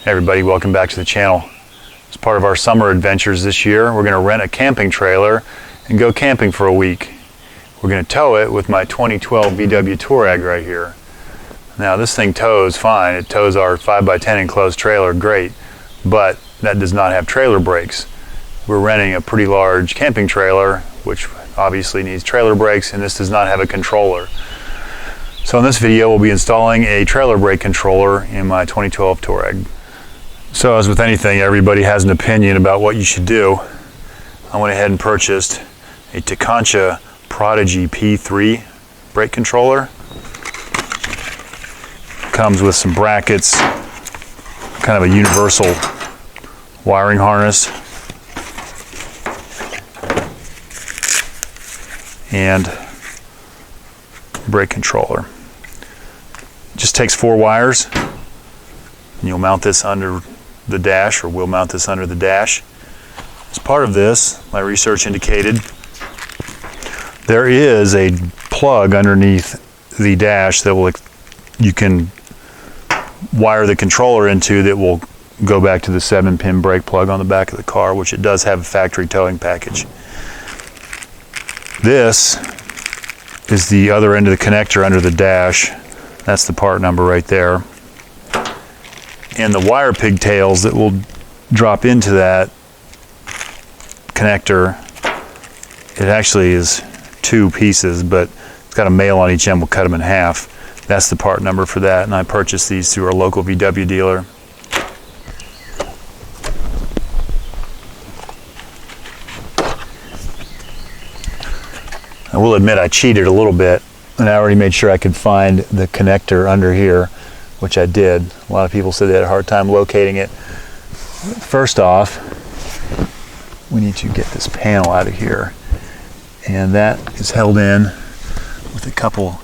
Hey everybody, welcome back to the channel. As part of our summer adventures this year, we're going to rent a camping trailer and go camping for a week. We're going to tow it with my 2012 VW Touareg right here. Now this thing tows fine. It tows our 5x10 enclosed trailer great, but that does not have trailer brakes. We're renting a pretty large camping trailer, which obviously needs trailer brakes, and this does not have a controller. So in this video, we'll be installing a trailer brake controller in my 2012 Touareg. So as with anything, everybody has an opinion about what you should do. I went ahead and purchased a Tekonsha Prodigy P3 brake controller. Comes with some brackets, kind of a universal wiring harness, and brake controller. It just takes 4 wires, and you'll mount this under the dash, or we'll mount this under the dash. As part of this, my research indicated there is a plug underneath the dash that you can wire the controller into that will go back to the 7-pin brake plug on the back of the car, which it does have a factory towing package. This is the other end of the connector under the dash. That's the part number right there. And the wire pigtails that will drop into that connector, it actually is 2 pieces, but it's got a male on each end. We'll cut them in half. That's the part number for that, and I purchased these through our local VW dealer. I will admit I cheated a little bit, and I already made sure I could find the connector under here, which I did. A lot of people said they had a hard time locating it. First off, we need to get this panel out of here, and that is held in with a couple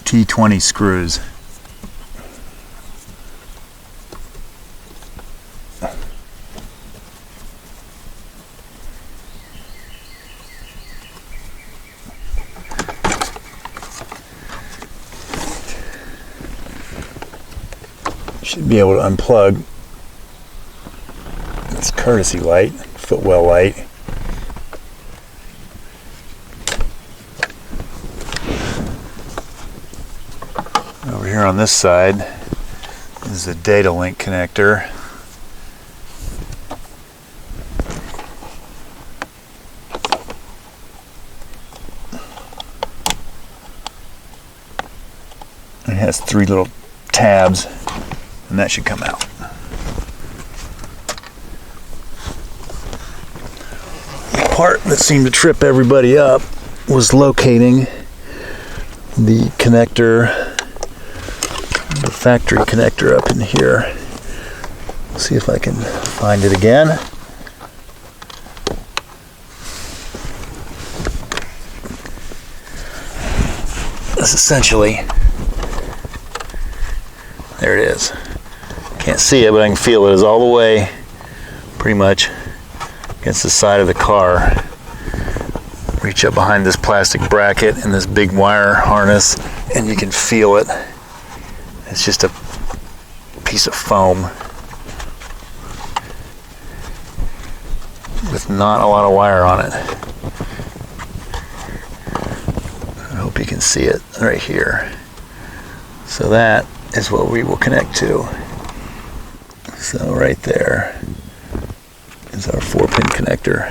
T20 screws. Should be able to unplug this courtesy light, footwell light. Over here on this side is the data link connector. It has 3 little tabs, and that should come out. The part that seemed to trip everybody up was locating the connector, the factory connector up in here. Let's see if I can find it again. This essentially, there it is. Can't see it, but I can feel it. Is all the way pretty much against the side of the car. Reach up behind this plastic bracket and this big wire harness, and you can feel it. It's just a piece of foam with not a lot of wire on it. I hope you can see it right here. So that is what we will connect to. So right there is our 4-pin connector.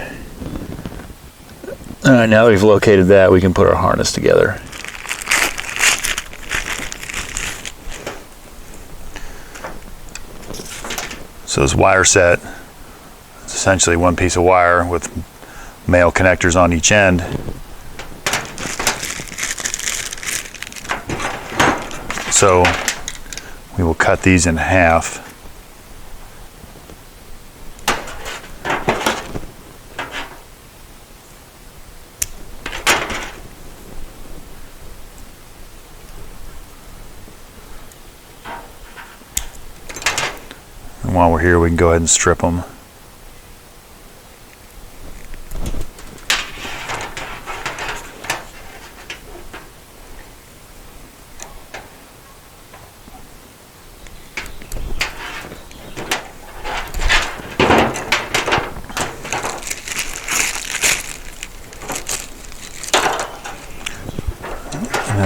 All right, now that we've located that, we can put our harness together. So this wire set is essentially 1 piece of wire with male connectors on each end. So we will cut these in half. And while we're here, we can go ahead and strip them.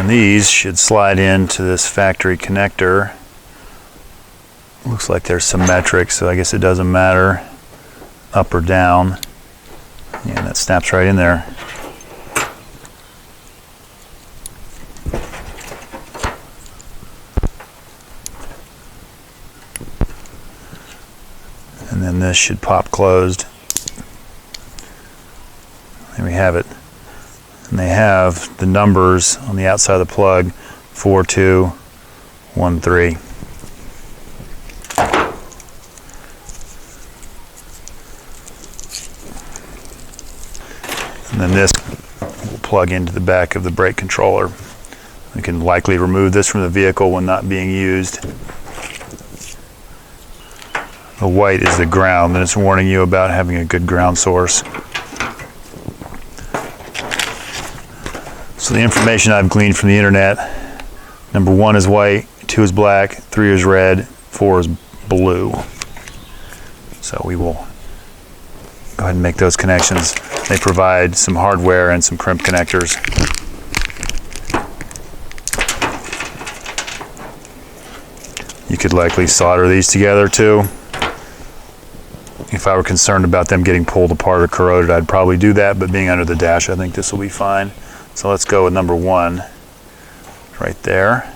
And these should slide into this factory connector. Looks like they're symmetric, so I guess it doesn't matter up or down. Yeah, that snaps right in there. And then this should pop closed. There we have it. And they have the numbers on the outside of the plug, 4213. And then this will plug into the back of the brake controller. We can likely remove this from the vehicle when not being used. The white is the ground, and it's warning you about having a good ground source. So the information I've gleaned from the internet, number 1 is white, 2 is black, 3 is red, 4 is blue. So we will go ahead and make those connections. They provide some hardware and some crimp connectors. You could likely solder these together too. If I were concerned about them getting pulled apart or corroded, I'd probably do that, but being under the dash, I think this will be fine. So let's go with number 1, right there.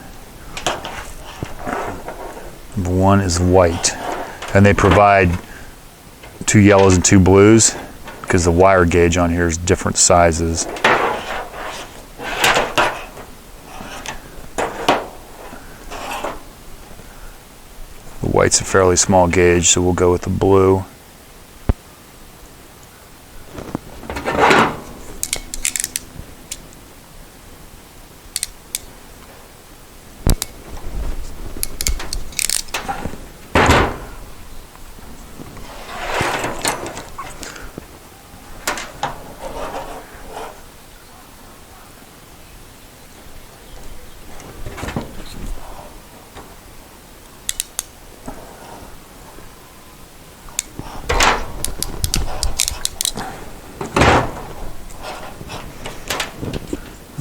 Number 1 is white. And they provide 2 yellows and 2 blues because the wire gauge on here is different sizes. The white's a fairly small gauge, so we'll go with the blue.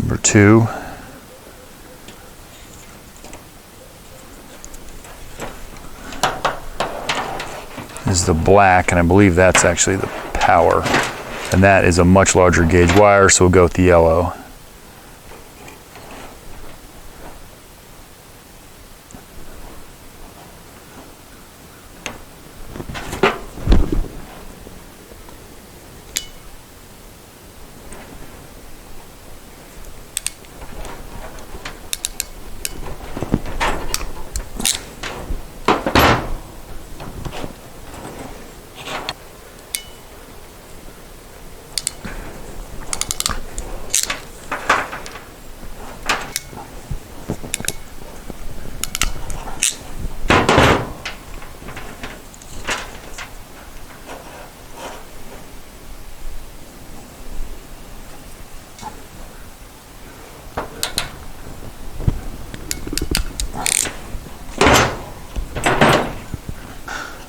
Number 2 is the black, and I believe that's actually the power. And that is a much larger gauge wire, so we'll go with the yellow.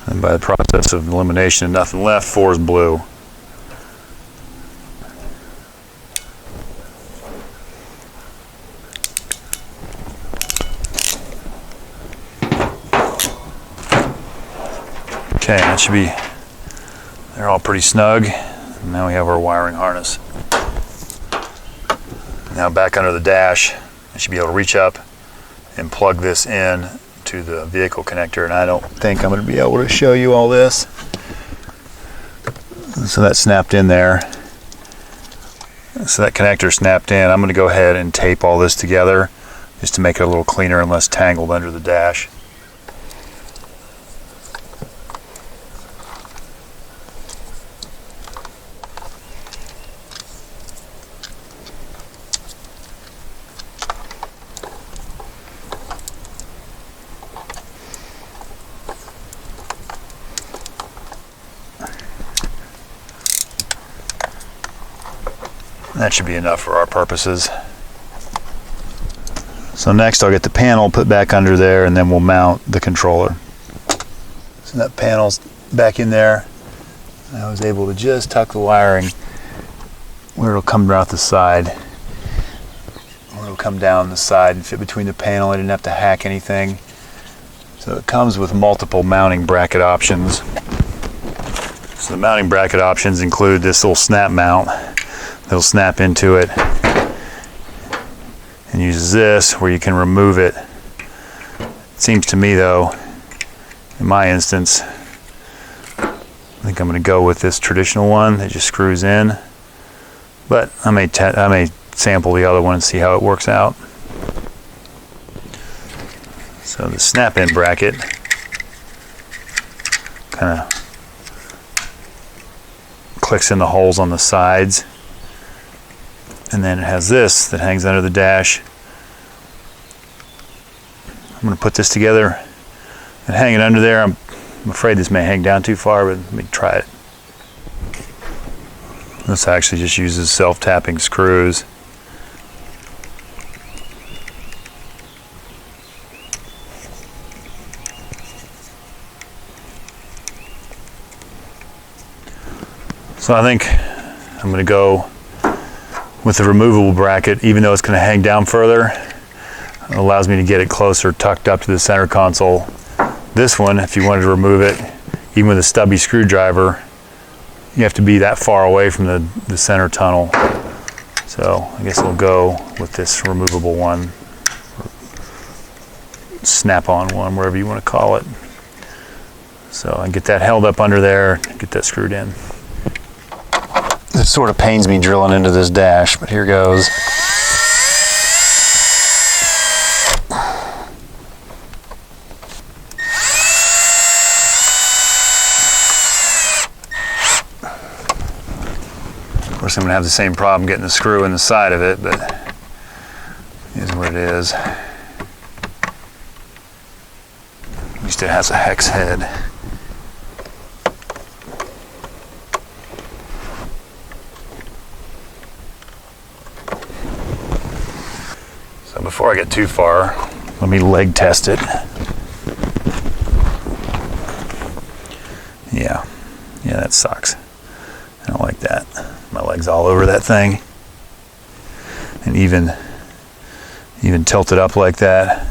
And by the process of elimination and nothing left, 4 is blue. Okay, that should be, they're all pretty snug. And now we have our wiring harness. Now back under the dash, I should be able to reach up and plug this in to the vehicle connector, and I don't think I'm going to be able to show you all this. So that snapped in there. So that connector snapped in. I'm going to go ahead and tape all this together just to make it a little cleaner and less tangled under the dash. That should be enough for our purposes. So next I'll get the panel put back under there, and then we'll mount the controller. So that panel's back in there. I was able to just tuck the wiring where it'll come out the side, where it'll come down the side and fit between the panel. I didn't have to hack anything. So it comes with multiple mounting bracket options. So the mounting bracket options include this little snap mount that'll snap into it, and uses this where you can remove it. It seems to me though, in my instance, I think I'm going to go with this traditional one that just screws in, but I may sample the other one and see how it works out. So the snap-in bracket kind of clicks in the holes on the sides, and then it has this that hangs under the dash. I'm going to put this together and hang it under there. I'm afraid this may hang down too far, but let me try it. This actually just uses self-tapping screws. So I think I'm going to go with the removable bracket, even though it's going to hang down further. It allows me to get it closer, tucked up to the center console. This one, if you wanted to remove it, even with a stubby screwdriver, you have to be that far away from the center tunnel. So I guess we'll go with this removable one, snap-on one, wherever you want to call it. So I get that held up under there, get that screwed in. It sort of pains me drilling into this dash, but here goes. Of course, I'm going to have the same problem getting the screw in the side of it, but it is what it is. At least it has a hex head. So before I get too far, let me leg test it. Yeah, that sucks. I don't like that. My leg's all over that thing. And even tilted up like that.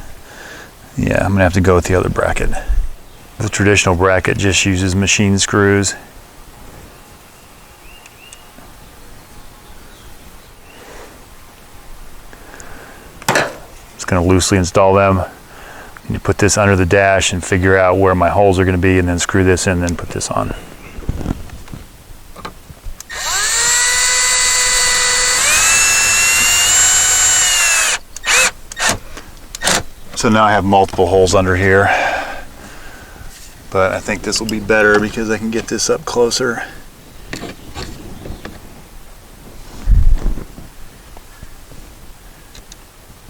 Yeah, I'm gonna have to go with the other bracket. The traditional bracket just uses machine screws. Just gonna loosely install them. You put this under the dash and figure out where my holes are gonna be, and then screw this in, then put this on. So now I have multiple holes under here, but I think this will be better because I can get this up closer.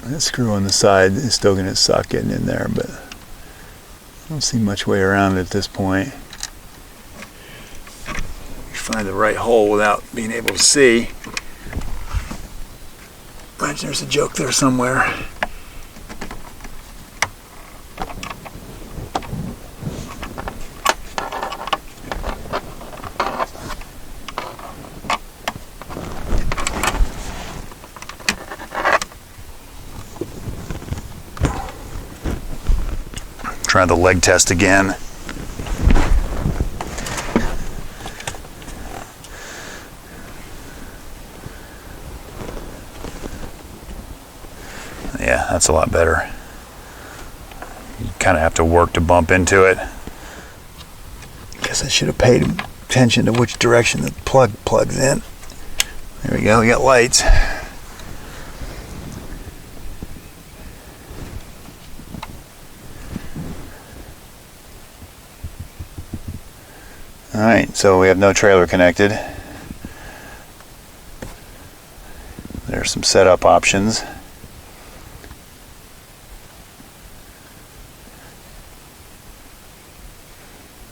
That screw on the side is still going to suck getting in there, but I don't see much way around it at this point. Find the right hole without being able to see. Imagine there's a joke there somewhere. Try the leg test again. Yeah, that's a lot better. You kind of have to work to bump into it. Guess I should have paid attention to which direction the plug plugs in. There we go, we got lights. Alright, so we have no trailer connected. There's some setup options.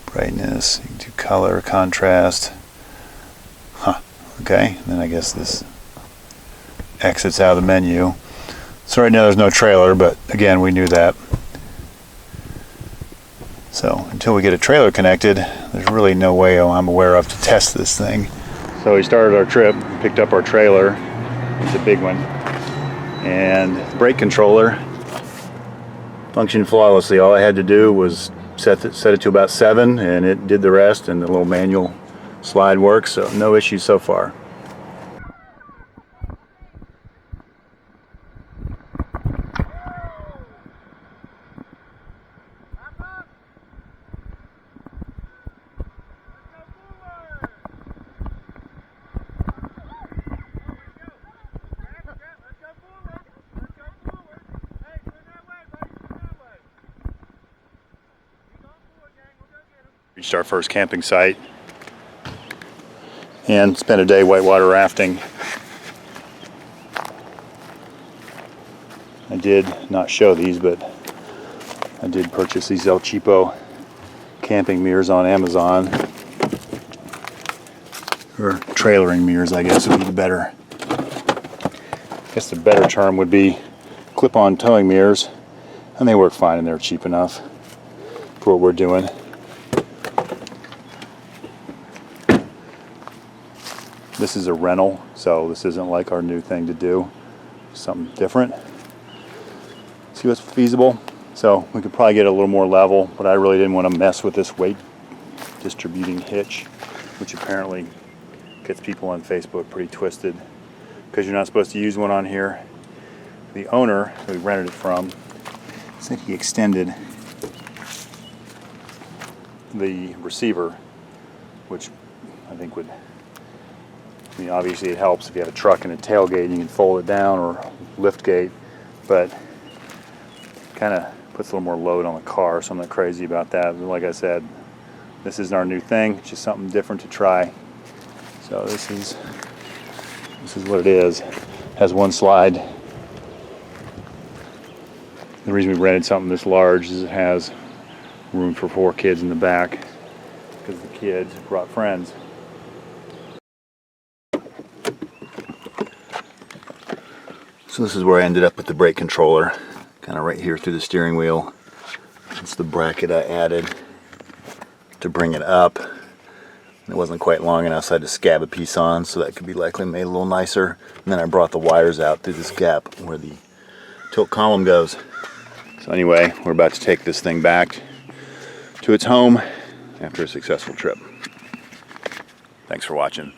Brightness, you can do color, contrast. Okay, then I guess this exits out of the menu. So right now there's no trailer, but again, we knew that. So until we get a trailer connected, there's really no way I'm aware of to test this thing. So we started our trip, picked up our trailer. It's a big one. And the brake controller functioned flawlessly. All I had to do was set it to about 7 and it did the rest, and the little manual slide works, so no issues so far. Reached our first camping site and spent a day whitewater rafting. I did not show these, but I did purchase these El Cheapo camping mirrors on Amazon, or trailering mirrors, I guess would be the better. I guess the better term would be clip-on towing mirrors, and they work fine and they're cheap enough for what we're doing. This is a rental, so this isn't like our new thing to do. Something different. See what's feasible. So we could probably get a little more level, but I really didn't want to mess with this weight distributing hitch, which apparently gets people on Facebook pretty twisted because you're not supposed to use one on here. The owner who we rented it from said he extended the receiver, which I think would, I mean, obviously it helps if you have a truck and a tailgate, you can fold it down, or lift gate, but kind of puts a little more load on the car, so I'm not crazy about that. But like I said, this isn't our new thing, it's just something different to try. So this is what it is. It has one slide. The reason we rented something this large is it has room for 4 kids in the back, because the kids brought friends. So this is where I ended up with the brake controller, kind of right here through the steering wheel. It's the bracket I added to bring it up. It wasn't quite long enough, so I had to scab a piece on, so that could be likely made a little nicer. And then I brought the wires out through this gap where the tilt column goes. So anyway, we're about to take this thing back to its home after a successful trip. Thanks for watching.